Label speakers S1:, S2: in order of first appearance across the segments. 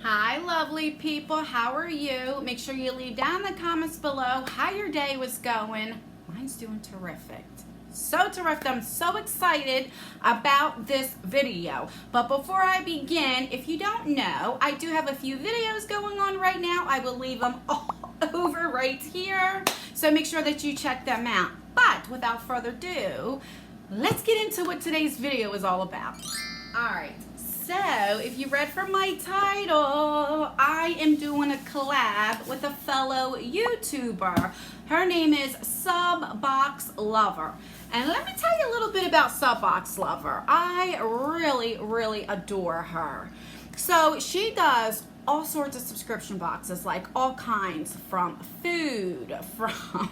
S1: Hi, lovely people. How are you? Make sure you leave down in the comments below how your day was going. Mine's doing terrific. So terrific. I'm so excited about this video. But before I begin, if you don't know, I do have a few videos going on right now. I will leave them all over right here. So make sure that you check them out. But without further ado, let's get into what today's video is all about. All right. So, if you read from my title, I am doing a collab with a fellow YouTuber. Her name is SubBox Lover. And let me tell you a little bit about SubBox Lover. I really adore her. So, she does all sorts of subscription boxes, like all kinds, from food, from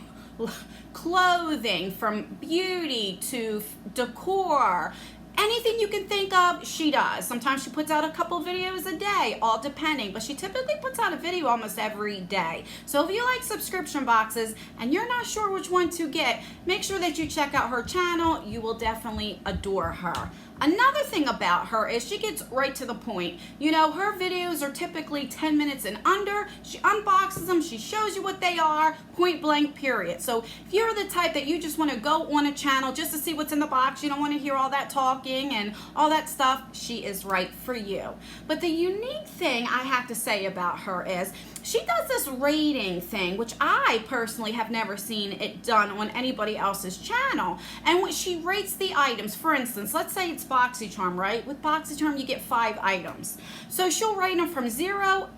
S1: clothing, from beauty to decor. Anything you can think of, she does. Sometimes she puts out a couple videos a day, all depending, but she typically puts out a video almost every day. So if you like subscription boxes and you're not sure which one to get, make sure that you check out her channel. You will definitely adore her. Another thing about her is she gets right to the point. You know, her videos are typically 10 minutes and under. She unboxes them, she shows you what they are, point blank, period. So if you're the type that you just want to go on a channel just to see what's in the box, you don't want to hear all that talking and all that stuff, she is right for you. But the unique thing I have to say about her is she does this rating thing, which I personally have never seen it done on anybody else's channel. And when she rates the items, for instance, let's say it's BoxyCharm, right? With BoxyCharm, you get 5 items. So she'll rate them from 0,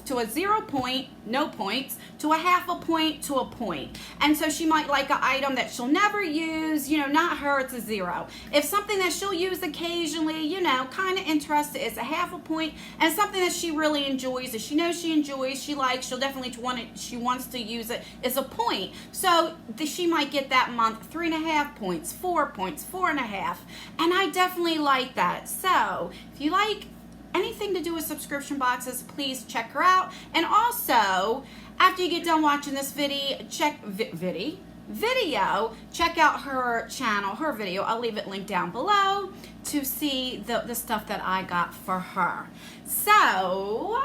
S1: to a 0 point, no points, to a half a point, to a point. And so she might like an item that she'll never use, you know, not her, it's a 0. If something that she'll use occasionally, you know, kind of interested, is a half a point. And something that she really enjoys, that she knows she enjoys, she likes, she'll definitely want it, she wants to use it, is a point. So she might get that month 3.5 points, 4 points, 4.5. And I definitely like that. So if you like anything to do with subscription boxes, please check her out. And also, after you get done watching this video, check out her channel, her video. I'll leave it linked down below to see the stuff that I got for her. So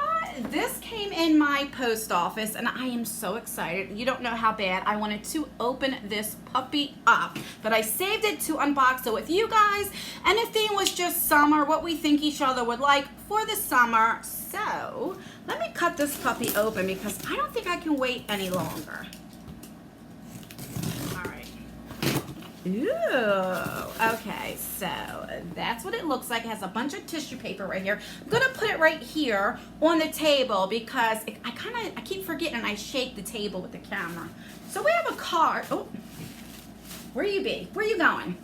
S1: this came in my post office and I am so excited. You don't know how bad I wanted to open this puppy up, but I saved it to unbox it with you guys. And the theme was just summer, what we think each other would like for the summer. So let me cut this puppy open because I don't think I can wait any longer. Ooh, okay, so that's what it looks like. It has a bunch of tissue paper right here. I'm gonna put it right here on the table because I keep forgetting I shake the table with the camera. So we have a card. Oh, where you be? Where you going?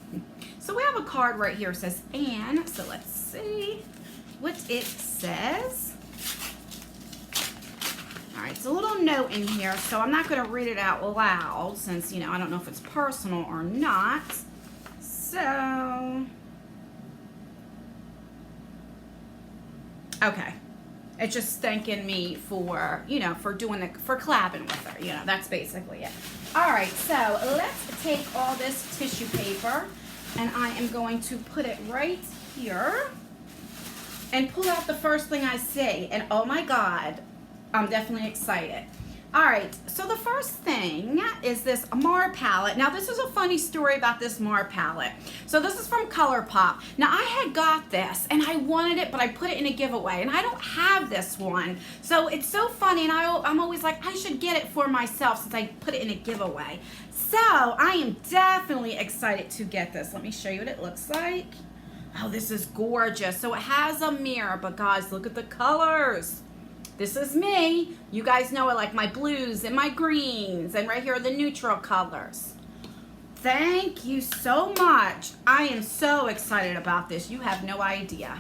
S1: So we have a card right here. It says Anne. So let's see what it says. All right, it's a little note in here, so I'm not going to read it out loud since, you know, I don't know if it's personal or not. So, okay. It's just thanking me for, you know, for collabing with her. You know, that's basically it. All right, so let's take all this tissue paper, and I am going to put it right here and pull out the first thing I see. And oh my God, I'm definitely excited. All right, so the first thing is this Mar palette. Now, this is a funny story about this Mar palette. So this is from ColourPop. Now, I had got this, and I wanted it, but I put it in a giveaway, and I don't have this one. So it's so funny, and I'm always like, I should get it for myself since I put it in a giveaway. So I am definitely excited to get this. Let me show you what it looks like. Oh, this is gorgeous. So it has a mirror, but guys, look at the colors. This is me. You guys know I like my blues and my greens, and right here are the neutral colors. Thank you so much. I am so excited about this. You have no idea.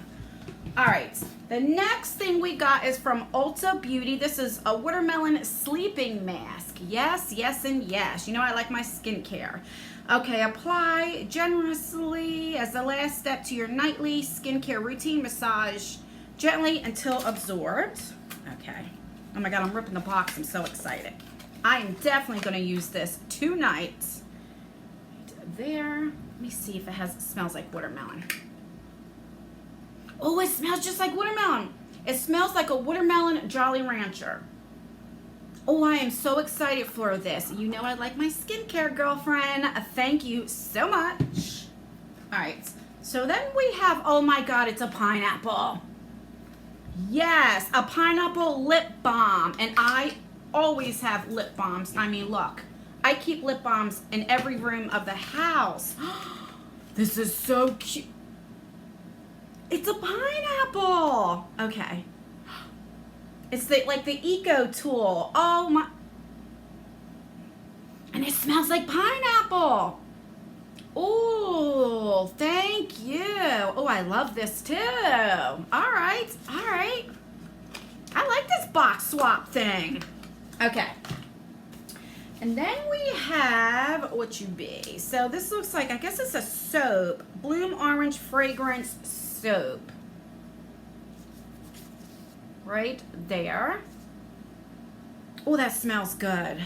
S1: All right, the next thing we got is from Ulta Beauty. This is a watermelon sleeping mask. Yes, yes, and yes. You know I like my skincare. Okay, apply generously as the last step to your nightly skincare routine. Massage gently until absorbed. Okay. Oh my God, I'm ripping the box. I'm so excited. I am definitely going to use this tonight. There. Let me see if it smells like watermelon. Oh, it smells just like watermelon. It smells like a watermelon Jolly Rancher. Oh, I am so excited for this. You know I like my skincare, girlfriend. Thank you so much. All right, so then we have, oh my God, it's a pineapple. Yes, a pineapple lip balm. And I always have lip balms. I mean, look, I keep lip balms in every room of the house. This is so cute. It's a pineapple. Okay. It's like the Eco Tool. Oh my. And it smells like pineapple. Oh, thank you. Oh, I love this too. All right. All right. I like this box swap thing. Okay. And then we have what you be. So this looks like, I guess it's a soap. Bloom Orange Fragrance Soap. Right there. Oh, that smells good.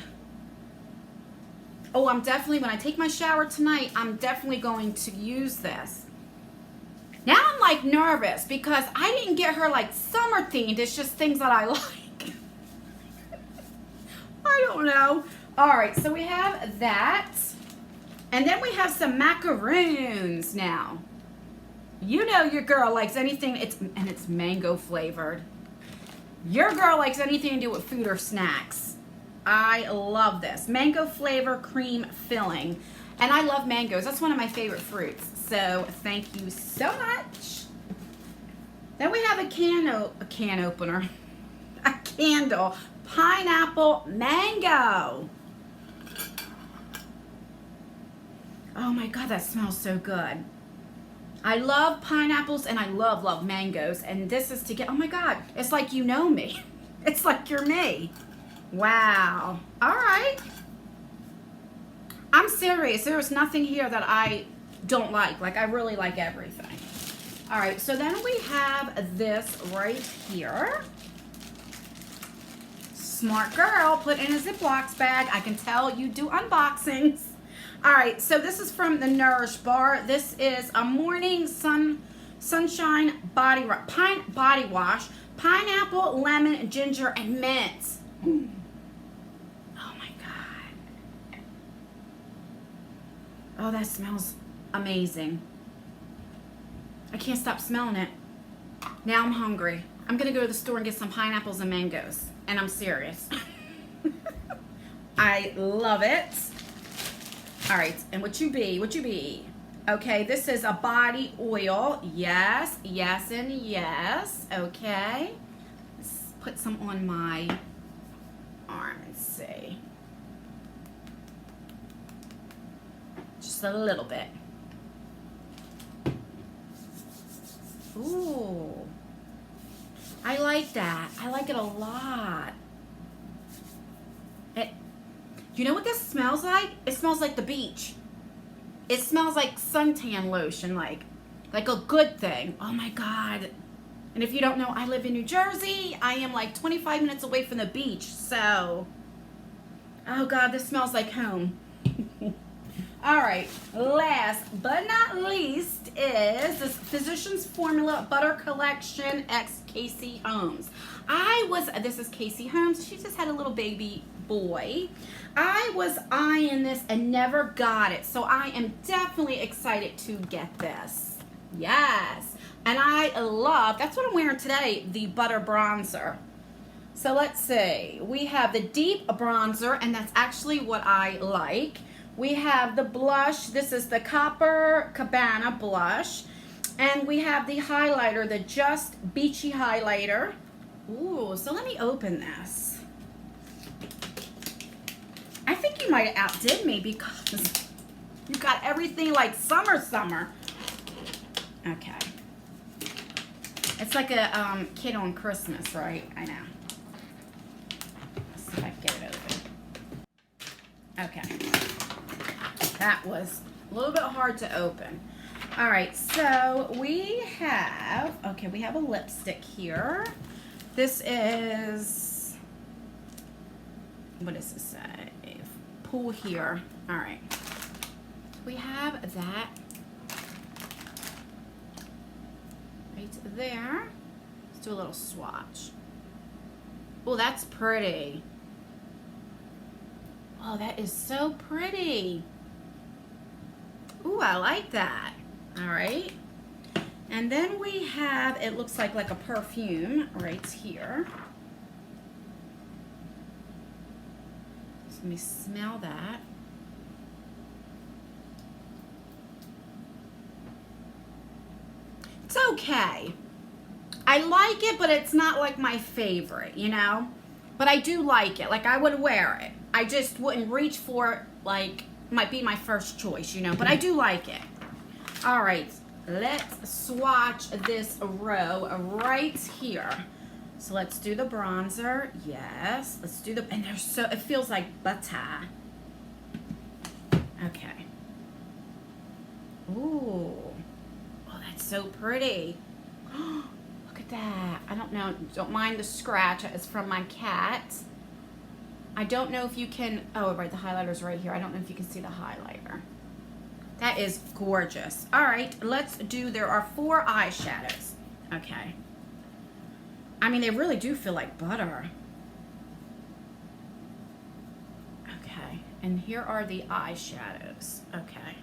S1: Oh, I'm definitely, when I take my shower tonight, I'm definitely going to use this. Now I'm like nervous because I didn't get her like summer themed. It's just things that I like. I don't know. All right, so we have that. And then we have some macaroons now. You know your girl likes anything, and it's mango flavored. Your girl likes anything to do with food or snacks. I love this. Mango flavor cream filling. And I love mangoes. That's one of my favorite fruits. So thank you so much. Then we have a can opener. A candle. Pineapple mango. Oh my God, that smells so good. I love pineapples and I love mangoes. And this is to get, oh my God, it's like you know me. It's like you're me. Wow. All right. I'm serious. There's nothing here that I don't like. Like I really like everything. All right. So then we have this right here. Smart girl. Put in a Ziploc bag. I can tell you do unboxings. All right, so this is from the Nourish Bar. This is a morning sunshine body wash, pineapple, lemon, ginger, and mint. Oh my God. Oh, that smells amazing. I can't stop smelling it. Now I'm hungry. I'm gonna go to the store and get some pineapples and mangoes, and I'm serious. I love it. All right, and what you be? Okay, this is a body oil. Yes, yes, and yes. Okay, let's put some on my arm and see. Just a little bit. Ooh, I like that. I like it a lot. You know what this smells like? It smells like the beach. It smells like suntan lotion, like a good thing. Oh my God. And if you don't know, I live in New Jersey. I am like 25 minutes away from the beach. So, oh God, this smells like home. All right, last but not least is this Physicians Formula Butter Collection X Casey Holmes. This is Casey Holmes. She just had a little baby boy. I was eyeing this and never got it, so I am definitely excited to get this. Yes, and I love, that's what I'm wearing today, the butter bronzer. So let's see, we have the deep bronzer, and that's actually what I like. We have the blush. This is the Copper Cabana blush, and we have the highlighter, the Just Beachy highlighter. Ooh, so let me open this. I think you might have outdid me because you got everything like summer. Okay. It's like a kid on Christmas, right? I know. Let's see if I can get it open. Okay. That was a little bit hard to open. All right, so we have a lipstick here. This is, what does this say? Pull here. All right. We have that right there. do a little swatch. Oh, that's pretty. Oh, that is so pretty. Ooh, I like that. All right. And then we have, it looks like a perfume right here. So let me smell that. It's okay. I like it, but it's not like my favorite, you know? But I do like it. Like, I would wear it. I just wouldn't reach for it, like, might be my first choice, you know? But I do like it. All right. Let's swatch this row right here. So let's do the bronzer. Yes. Let's do the, and they're so, it feels like butter. Okay. Ooh. Oh, that's so pretty. Look at that. I don't know. Don't mind the scratch. It's from my cat. I don't know if you can, oh, right, the highlighter's right here. I don't know if you can see the highlighter. That is gorgeous. All right, let's do, there are 4 eyeshadows. Okay. I mean, they really do feel like butter. Okay, and here are the eyeshadows. Okay.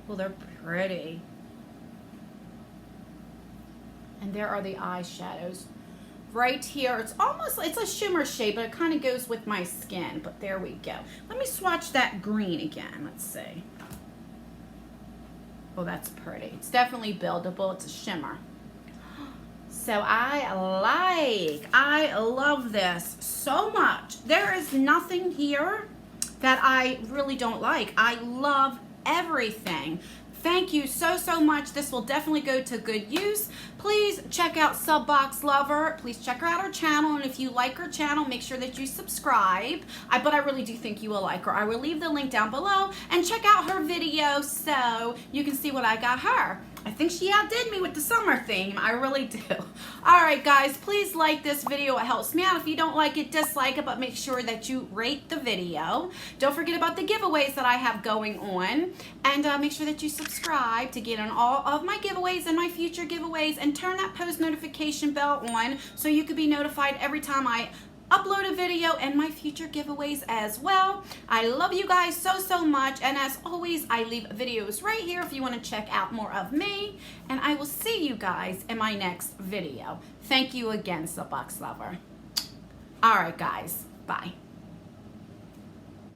S1: Well, they're pretty. And there are the eyeshadows. Right here, it's almost, it's a shimmer shade, but it kind of goes with my skin. But there we go. Let me swatch that green again. Let's see. Oh, that's pretty. It's definitely buildable. It's a shimmer. So I love this so much. There is nothing here that I really don't like. I love everything. Thank you so much. This will definitely go to good use. Please check out SubBox Lover. Please check her out her channel. And if you like her channel, make sure that you subscribe. But I really do think you will like her. I will leave the link down below and check out her video so you can see what I got her. I think she outdid me with the summer theme. I really do. All right, guys, please like this video. It helps me out. If you don't like it, dislike it, but make sure that you rate the video. Don't forget about the giveaways that I have going on. And make sure that you subscribe to get on all of my giveaways and my future giveaways. And turn that post notification bell on so you can be notified every time I upload a video and my future giveaways as well. I love you guys so much, and as always, I leave videos right here if you want to check out more of me, and I will see you guys in my next video. Thank you again, SubBox Lover. All right, guys, bye.